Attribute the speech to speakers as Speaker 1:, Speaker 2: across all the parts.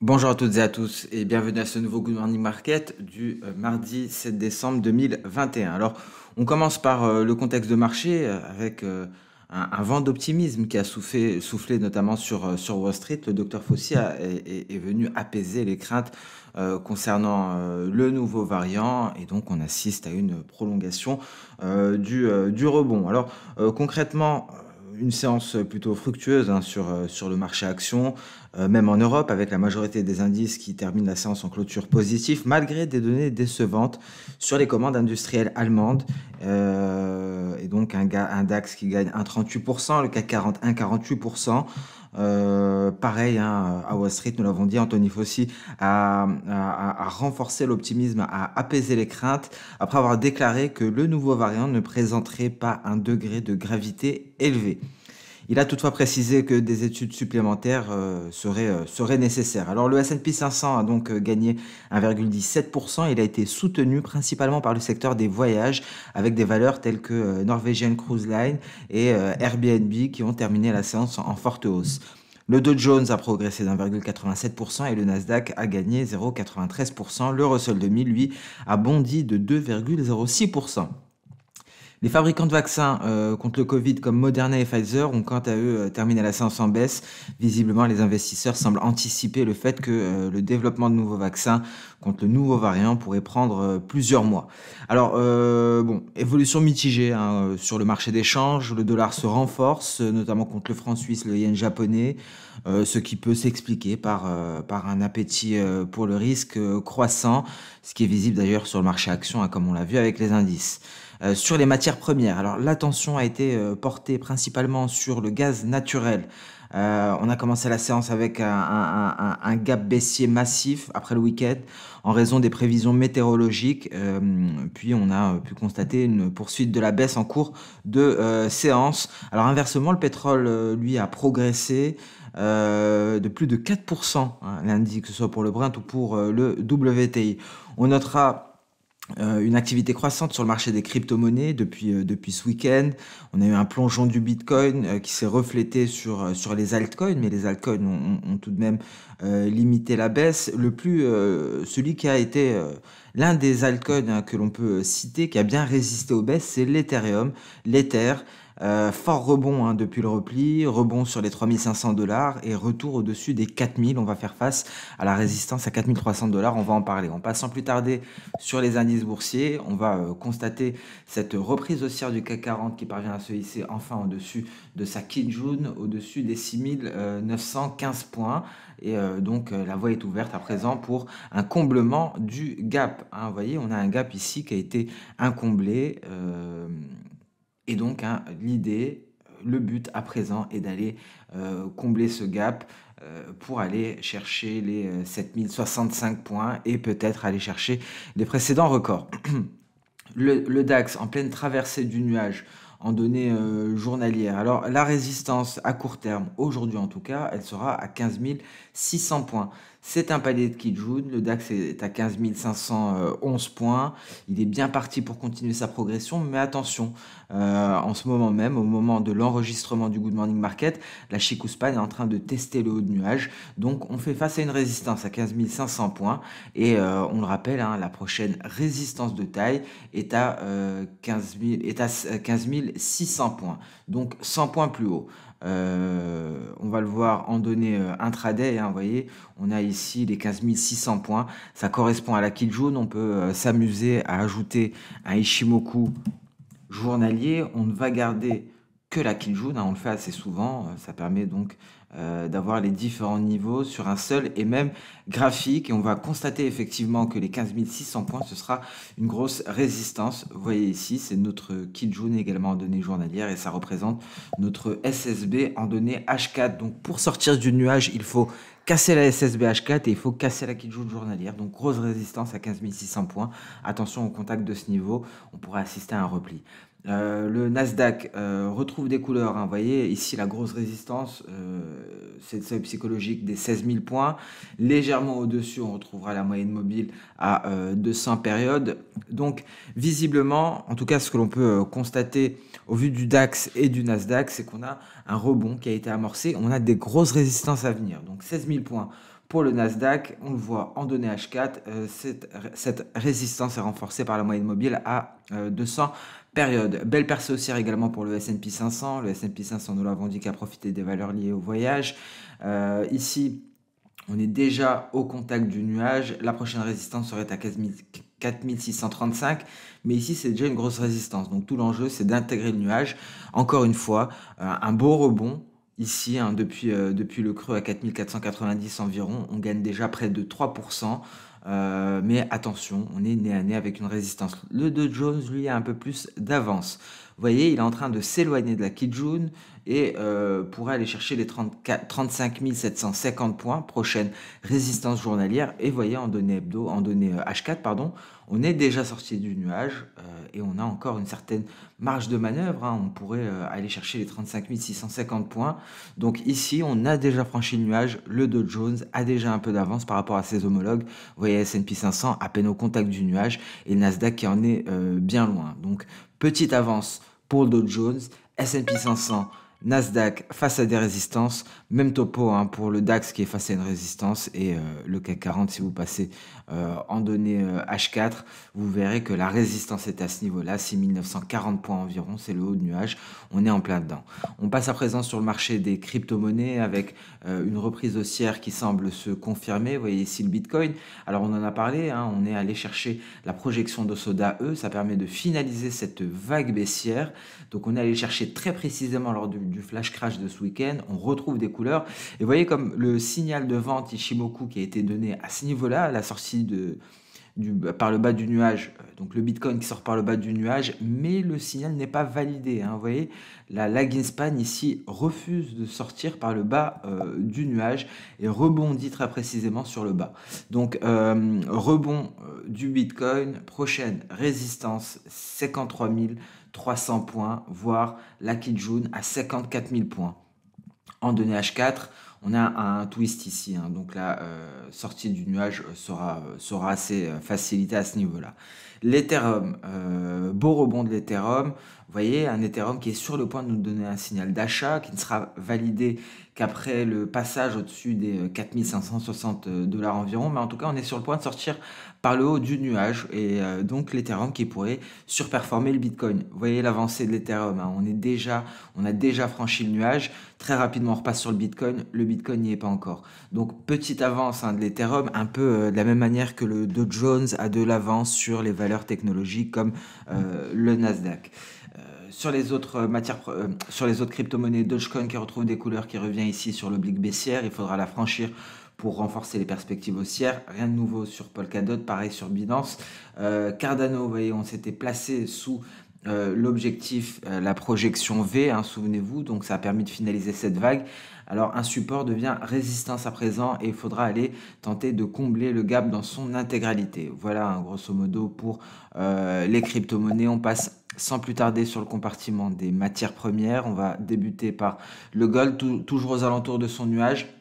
Speaker 1: Bonjour à toutes et à tous et bienvenue à ce nouveau Good Morning Market du mardi 7 décembre 2021. Alors, on commence par le contexte de marché avec un vent d'optimisme qui a soufflé notamment sur Wall Street. Le docteur Fauci est venu apaiser les craintes concernant le nouveau variant et donc on assiste à une prolongation du rebond. Alors, concrètement, une séance plutôt fructueuse sur le marché action, même en Europe, avec la majorité des indices qui terminent la séance en clôture positive, malgré des données décevantes sur les commandes industrielles allemandes. Et donc un DAX qui gagne 1,38%, le CAC 40 1,48%. Pareil, hein, à Wall Street, nous l'avons dit, Anthony Fauci a renforcé l'optimisme, a apaisé les craintes, après avoir déclaré que le nouveau variant ne présenterait pas un degré de gravité élevé. Il a toutefois précisé que des études supplémentaires seraient nécessaires. Alors le S&P 500 a donc gagné 1,17%. Il a été soutenu principalement par le secteur des voyages avec des valeurs telles que Norwegian Cruise Line et Airbnb qui ont terminé la séance en forte hausse. Le Dow Jones a progressé d'1,87% et le Nasdaq a gagné 0,93%. Le Russell 2000, lui, a bondi de 2,06%. Les fabricants de vaccins contre le Covid comme Moderna et Pfizer ont quant à eux terminé la séance en baisse. Visiblement, les investisseurs semblent anticiper le fait que le développement de nouveaux vaccins contre le nouveau variant pourrait prendre plusieurs mois. Alors, évolution mitigée hein, sur le marché des changes. Le dollar se renforce, notamment contre le franc suisse, le yen japonais, ce qui peut s'expliquer par un appétit pour le risque croissant, ce qui est visible d'ailleurs sur le marché action, hein, comme on l'a vu avec les indices. Sur les matières premières, alors l'attention a été portée principalement sur le gaz naturel. On a commencé la séance avec un gap baissier massif après le week-end en raison des prévisions météorologiques. Puis on a pu constater une poursuite de la baisse en cours de séance. Alors inversement, le pétrole, lui, a progressé de plus de 4% hein, lundi, que ce soit pour le Brent ou pour le WTI. On notera une activité croissante sur le marché des crypto-monnaies depuis ce week-end. On a eu un plongeon du Bitcoin qui s'est reflété sur les altcoins, mais les altcoins ont tout de même limité la baisse. Celui qui a été l'un des altcoins hein, que l'on peut citer, qui a bien résisté aux baisses, c'est l'Ethereum, l'Ether. Fort rebond hein, depuis le repli, rebond sur les 3 500 $ et retour au-dessus des 4 000. On va faire face à la résistance à 4 300 $. On va en parler. On passe sans plus tarder sur les indices boursiers. On va constater cette reprise haussière du CAC 40 qui parvient à se hisser enfin au-dessus de sa Kijun, au-dessus des 6 915 points. Et donc la voie est ouverte à présent pour un comblement du gap. Hein. Vous voyez, on a un gap ici qui a été incomblé. Et donc, hein, l'idée, le but à présent est d'aller combler ce gap pour aller chercher les 7065 points et peut-être aller chercher les précédents records. Le DAX en pleine traversée du nuage en données journalières. Alors la résistance à court terme, aujourd'hui en tout cas, elle sera à 15 600 points. C'est un palier de Kijun, le DAX est à 15 511 points. Il est bien parti pour continuer sa progression, mais attention, en ce moment même, au moment de l'enregistrement du Good Morning Market, la Chicouspan est en train de tester le haut de nuage. Donc on fait face à une résistance à 15 500 points et on le rappelle, hein, la prochaine résistance de taille est à 15 600 points, donc 100 points plus haut. On va le voir en données intraday, hein, vous voyez, on a ici les 15 600 points, ça correspond à la Kijun. On peut s'amuser à ajouter un Ishimoku journalier. On ne va garder que la Kijun, hein, on le fait assez souvent, ça permet donc d'avoir les différents niveaux sur un seul et même graphique et on va constater effectivement que les 15 600 points ce sera une grosse résistance. Vous voyez ici, c'est notre Kijun également en données journalières et ça représente notre SSB en données H4. Donc pour sortir du nuage, il faut casser la SSB H4 et il faut casser la Kijun journalière. Donc grosse résistance à 15 600 points. Attention au contact de ce niveau, on pourrait assister à un repli. Le Nasdaq retrouve des couleurs, hein. Vous voyez ici la grosse résistance, c'est le seuil psychologique des 16 000 points. Légèrement au-dessus, on retrouvera la moyenne mobile à 200 périodes. Donc visiblement, en tout cas ce que l'on peut constater au vu du DAX et du Nasdaq, c'est qu'on a un rebond qui a été amorcé. On a des grosses résistances à venir. Donc 16 000 points Pour le Nasdaq, on le voit en données H4, cette résistance est renforcée par la moyenne mobile à 200 périodes. Belle percée haussière également pour le S&P 500. Le S&P 500, nous l'avons dit, qui a profité des valeurs liées au voyage. Ici, on est déjà au contact du nuage. La prochaine résistance serait à 4635. Mais ici, c'est déjà une grosse résistance. Donc, tout l'enjeu, c'est d'intégrer le nuage. Encore une fois, un beau rebond. Ici, hein, depuis le creux à 4490 environ, on gagne déjà près de 3%. Mais attention, on est nez à nez avec une résistance. Le Dow Jones, lui, a un peu plus d'avance. Vous voyez, il est en train de s'éloigner de la Kijun et pourrait aller chercher les 35 750 points, prochaine résistance journalière. Et vous voyez, en données hebdo, en données H4, pardon, on est déjà sorti du nuage et on a encore une certaine marge de manœuvre, hein. On pourrait aller chercher les 35 650 points. Donc ici, on a déjà franchi le nuage. Le Dow Jones a déjà un peu d'avance par rapport à ses homologues. Vous voyez, S&P 500 à peine au contact du nuage et le Nasdaq qui en est bien loin. Donc, petite avance pour le Dow Jones, S&P 500, Nasdaq face à des résistances, même topo, hein, pour le DAX qui est face à une résistance et le CAC 40, si vous passez en données H4, vous verrez que la résistance est à ce niveau-là, 6940 points environ, c'est le haut de nuage, on est en plein dedans. On passe à présent sur le marché des crypto-monnaies avec une reprise haussière qui semble se confirmer. Vous voyez ici le Bitcoin, alors on en a parlé, hein, on est allé chercher la projection de Soda E, ça permet de finaliser cette vague baissière, donc on est allé chercher très précisément lors du flash crash de ce week-end, on retrouve des couleurs, et vous voyez comme le signal de vente Ishimoku qui a été donné à ce niveau-là, à la sortie par le bas du nuage, donc le Bitcoin qui sort par le bas du nuage, mais le signal n'est pas validé, hein. Vous voyez, la lagging span ici refuse de sortir par le bas du nuage et rebondit très précisément sur le bas. Donc rebond du Bitcoin, prochaine résistance 53 300 points, voire la Kijun à 54 000 points. En données H4, on a un twist ici, hein, donc la sortie du nuage sera assez facilitée à ce niveau-là. L'Ethereum, beau rebond de l'Ethereum, vous voyez, un Ethereum qui est sur le point de nous donner un signal d'achat, qui ne sera validé qu'après le passage au-dessus des 4560 $ environ, mais en tout cas on est sur le point de sortir par le haut du nuage, et donc l'Ethereum qui pourrait surperformer le Bitcoin. Vous voyez l'avancée de l'Ethereum, hein, on a déjà franchi le nuage, très rapidement on repasse sur le Bitcoin n'y est pas encore. Donc petite avance, hein, de l'Ethereum, un peu de la même manière que le Dow Jones a de l'avance sur les valeurs technologiques comme le Nasdaq. Sur les autres sur les autres crypto-monnaies, Dogecoin qui retrouve des couleurs, qui revient ici sur l'oblique baissière, il faudra la franchir pour renforcer les perspectives haussières. Rien de nouveau sur Polkadot, pareil sur Binance. Cardano, vous voyez, on s'était placé sous l'objectif, la projection V, hein, souvenez-vous, donc ça a permis de finaliser cette vague. Alors un support devient résistance à présent et il faudra aller tenter de combler le gap dans son intégralité. Voilà, hein, grosso modo pour les crypto-monnaies. On passe sans plus tarder sur le compartiment des matières premières. On va débuter par le gold, toujours aux alentours de son nuage.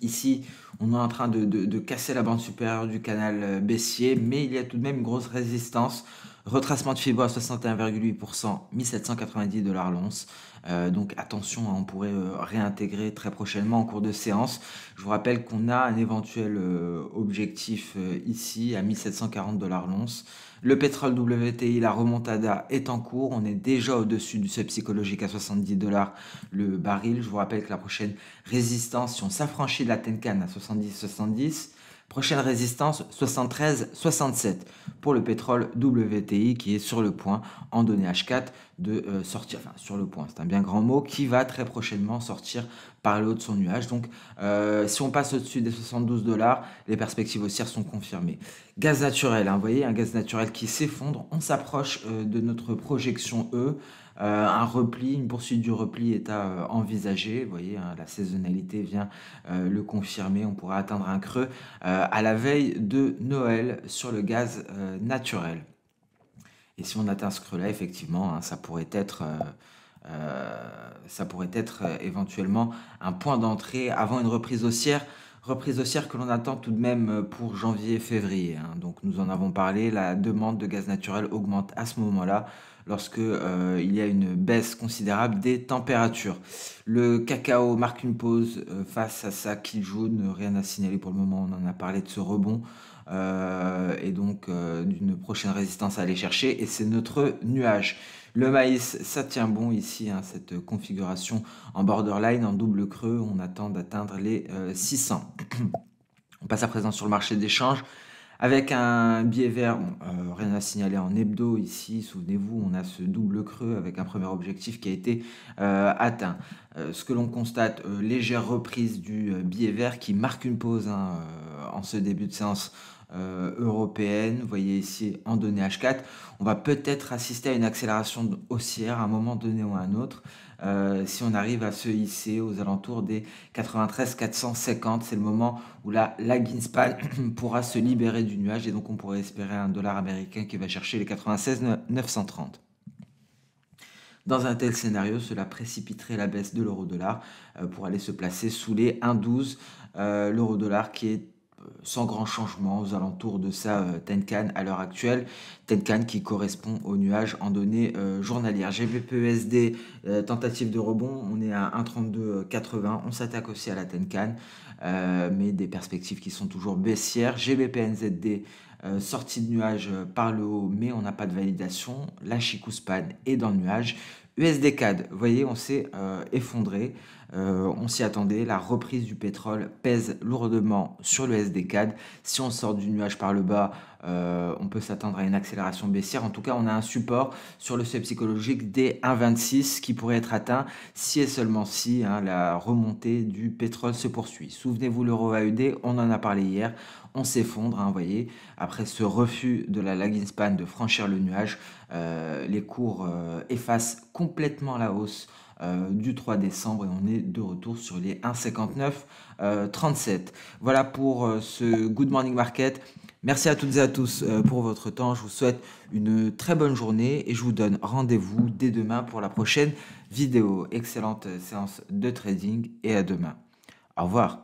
Speaker 1: Ici, on est en train de casser la bande supérieure du canal baissier, mais il y a tout de même une grosse résistance. Retracement de Fibo à 61,8%, 1790 $ l'once. Donc attention, hein, on pourrait réintégrer très prochainement en cours de séance. Je vous rappelle qu'on a un éventuel objectif ici à 1740 $ l'once. Le pétrole WTI, la remontada est en cours. On est déjà au-dessus du seuil psychologique à 70 $ le baril. Je vous rappelle que la prochaine résistance, si on s'affranchit de la Tenkan à 70,70, prochaine résistance 73,67 pour le pétrole WTI qui est sur le point en données H4 de sortir, enfin sur le point, c'est un bien grand mot, qui va très prochainement sortir par le haut de son nuage. Donc si on passe au-dessus des 72 $, les perspectives haussières sont confirmées. Gaz naturel, hein, vous voyez, un gaz naturel qui s'effondre, on s'approche de notre projection E. Un repli, une poursuite du repli est à envisager. Vous voyez, hein, la saisonnalité vient le confirmer. On pourra atteindre un creux à la veille de Noël sur le gaz naturel. Et si on atteint ce creux-là, effectivement, hein, ça pourrait être éventuellement un point d'entrée avant une reprise haussière Reprise haussière que l'on attend tout de même pour janvier et février, hein. Donc nous en avons parlé, la demande de gaz naturel augmente à ce moment-là lorsque il y a une baisse considérable des températures. Le cacao marque une pause face à sa quille jaune, rien à signaler pour le moment, on en a parlé de ce rebond et donc d'une prochaine résistance à aller chercher et c'est notre nuage. Le maïs, ça tient bon ici, hein, cette configuration en borderline, en double creux, on attend d'atteindre les 600. On passe à présent sur le marché d'échange avec un billet vert, bon, rien à signaler en hebdo ici, souvenez-vous, on a ce double creux avec un premier objectif qui a été atteint. Ce que l'on constate, légère reprise du billet vert qui marque une pause, hein, en ce début de séance européenne. Vous voyez ici en données H4, on va peut-être assister à une accélération haussière à un moment donné ou à un autre. Si on arrive à se hisser aux alentours des 93 450, c'est le moment où la lagging span pourra se libérer du nuage et donc on pourrait espérer un dollar américain qui va chercher les 96 930. Dans un tel scénario, cela précipiterait la baisse de l'euro-dollar pour aller se placer sous les 1,12. L'euro-dollar qui est sans grand changement aux alentours de sa Tenkan à l'heure actuelle. Tenkan qui correspond au nuage en données journalières. GBP-USD, tentative de rebond, on est à 1,3280. On s'attaque aussi à la Tenkan, mais des perspectives qui sont toujours baissières. GBP-NZD, sortie de nuage par le haut, mais on n'a pas de validation. La Chikou-Span est dans le nuage. USD CAD, vous voyez, on s'est effondré, on s'y attendait, la reprise du pétrole pèse lourdement sur le USD CAD. Si on sort du nuage par le bas, on peut s'attendre à une accélération baissière. En tout cas, on a un support sur le seuil psychologique des 1,26 qui pourrait être atteint si et seulement si, hein, la remontée du pétrole se poursuit. Souvenez-vous, l'euro AED, on en a parlé hier, on s'effondre, hein, vous voyez, après ce refus de la lagging span de franchir le nuage, les cours effacent complètement la hausse du 3 décembre et on est de retour sur les 1,5937. Voilà pour ce Good Morning Market. Merci à toutes et à tous pour votre temps. Je vous souhaite une très bonne journée et je vous donne rendez-vous dès demain pour la prochaine vidéo. Excellente séance de trading et à demain. Au revoir.